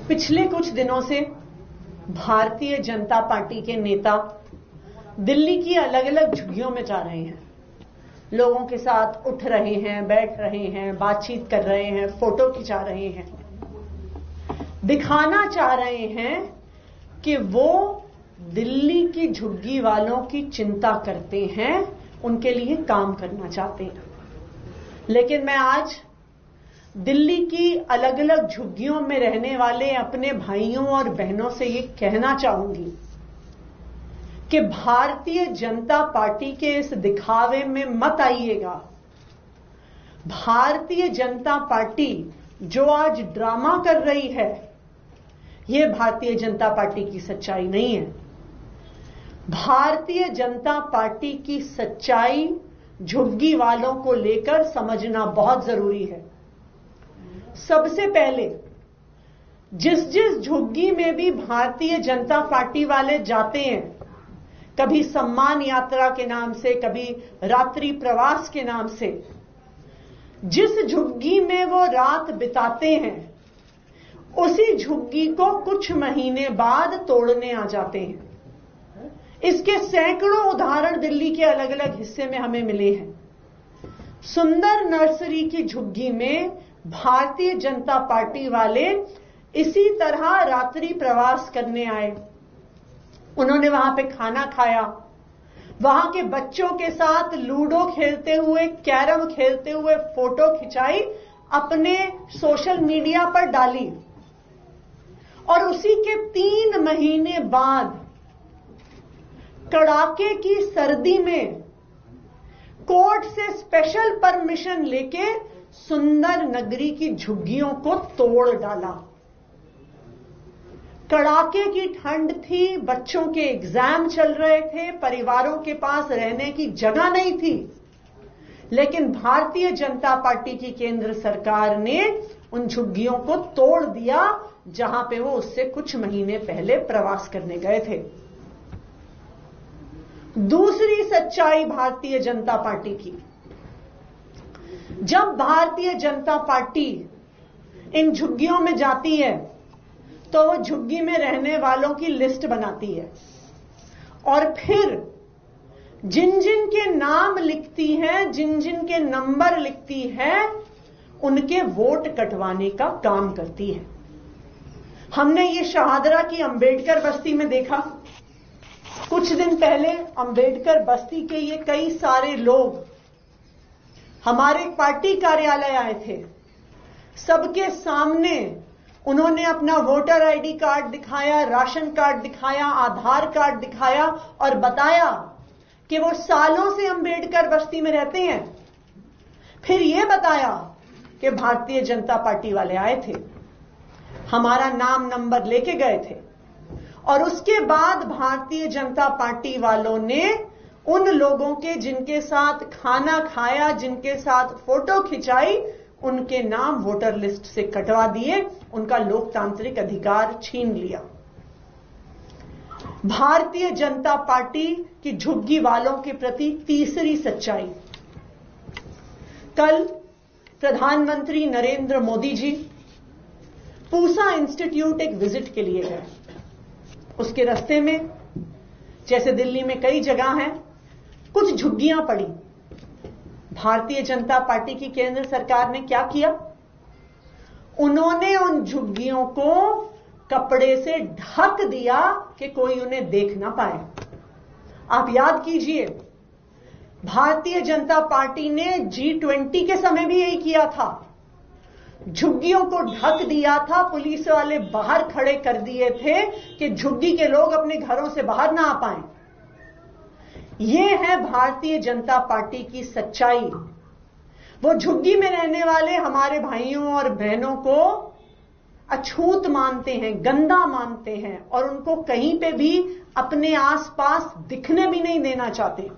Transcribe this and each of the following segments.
पिछले कुछ दिनों से भारतीय जनता पार्टी के नेता दिल्ली की अलग अलग झुग्गियों में जा रहे हैं, लोगों के साथ उठ रहे हैं, बैठ रहे हैं, बातचीत कर रहे हैं, फोटो खिंचा रहे हैं, दिखाना चाह रहे हैं कि वो दिल्ली की झुग्गी वालों की चिंता करते हैं, उनके लिए काम करना चाहते हैं। लेकिन मैं आज दिल्ली की अलग अलग झुग्गियों में रहने वाले अपने भाइयों और बहनों से ये कहना चाहूंगी कि भारतीय जनता पार्टी के इस दिखावे में मत आइएगा। भारतीय जनता पार्टी जो आज ड्रामा कर रही है, यह भारतीय जनता पार्टी की सच्चाई नहीं है। भारतीय जनता पार्टी की सच्चाई झुग्गी वालों को लेकर समझना बहुत जरूरी है। सबसे पहले जिस झुग्गी में भी भारतीय जनता पार्टी वाले जाते हैं, कभी सम्मान यात्रा के नाम से, कभी रात्रि प्रवास के नाम से, जिस झुग्गी में वो रात बिताते हैं, उसी झुग्गी को कुछ महीने बाद तोड़ने आ जाते हैं। इसके सैकड़ों उदाहरण दिल्ली के अलग अलग हिस्से में हमें मिले हैं। सुंदर नर्सरी की झुग्गी में भारतीय जनता पार्टी वाले इसी तरह रात्रि प्रवास करने आए। उन्होंने वहां पे खाना खाया, वहां के बच्चों के साथ लूडो खेलते हुए, कैरम खेलते हुए फोटो खिंचाई, अपने सोशल मीडिया पर डाली, और उसी के 3 महीने बाद कड़ाके की सर्दी में कोर्ट से स्पेशल परमिशन लेके सुंदर नगरी की झुग्गियों को तोड़ डाला। कड़ाके की ठंड थी, बच्चों के एग्जाम चल रहे थे, परिवारों के पास रहने की जगह नहीं थी, लेकिन भारतीय जनता पार्टी की केंद्र सरकार ने उन झुग्गियों को तोड़ दिया जहां पे वो उससे कुछ महीने पहले प्रवास करने गए थे। दूसरी सच्चाई भारतीय जनता पार्टी की, जब भारतीय जनता पार्टी इन झुग्गियों में जाती है तो वो झुग्गी में रहने वालों की लिस्ट बनाती है, और फिर जिन जिन के नाम लिखती है, जिन जिन के नंबर लिखती है, उनके वोट कटवाने का काम करती है। हमने ये शहादरा की अंबेडकर बस्ती में देखा। कुछ दिन पहले अंबेडकर बस्ती के ये कई सारे लोग हमारे पार्टी कार्यालय आए थे। सबके सामने उन्होंने अपना वोटर आईडी कार्ड दिखाया, राशन कार्ड दिखाया, आधार कार्ड दिखाया और बताया कि वो सालों से अंबेडकर बस्ती में रहते हैं। फिर ये बताया कि भारतीय जनता पार्टी वाले आए थे, हमारा नाम नंबर लेके गए थे, और उसके बाद भारतीय जनता पार्टी वालों ने उन लोगों के जिनके साथ खाना खाया, जिनके साथ फोटो खिंचाई, उनके नाम वोटर लिस्ट से कटवा दिए, उनका लोकतांत्रिक अधिकार छीन लिया। भारतीय जनता पार्टी की झुग्गी वालों के प्रति तीसरी सच्चाई, कल प्रधानमंत्री नरेंद्र मोदी जी पूसा इंस्टीट्यूट एक विजिट के लिए गए। उसके रास्ते में, जैसे दिल्ली में कई जगह हैं, कुछ झुग्गियां पड़ी। भारतीय जनता पार्टी की केंद्र सरकार ने क्या किया? उन्होंने उन झुग्गियों को कपड़े से ढक दिया कि कोई उन्हें देख ना पाए। आप याद कीजिए, भारतीय जनता पार्टी ने G20 के समय भी यही किया था। झुग्गियों को ढक दिया था, पुलिस वाले बाहर खड़े कर दिए थे कि झुग्गी के लोग अपने घरों से बाहर ना आ पाएं। यह है भारतीय जनता पार्टी की सच्चाई। वो झुग्गी में रहने वाले हमारे भाइयों और बहनों को अछूत मानते हैं, गंदा मानते हैं, और उनको कहीं पे भी अपने आसपास दिखने भी नहीं देना चाहते।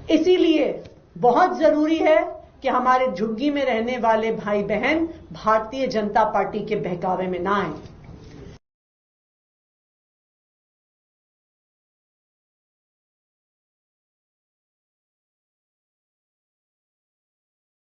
इसीलिए बहुत जरूरी है कि हमारे झुग्गी में रहने वाले भाई बहन भारतीय जनता पार्टी के बहकावे में ना आए।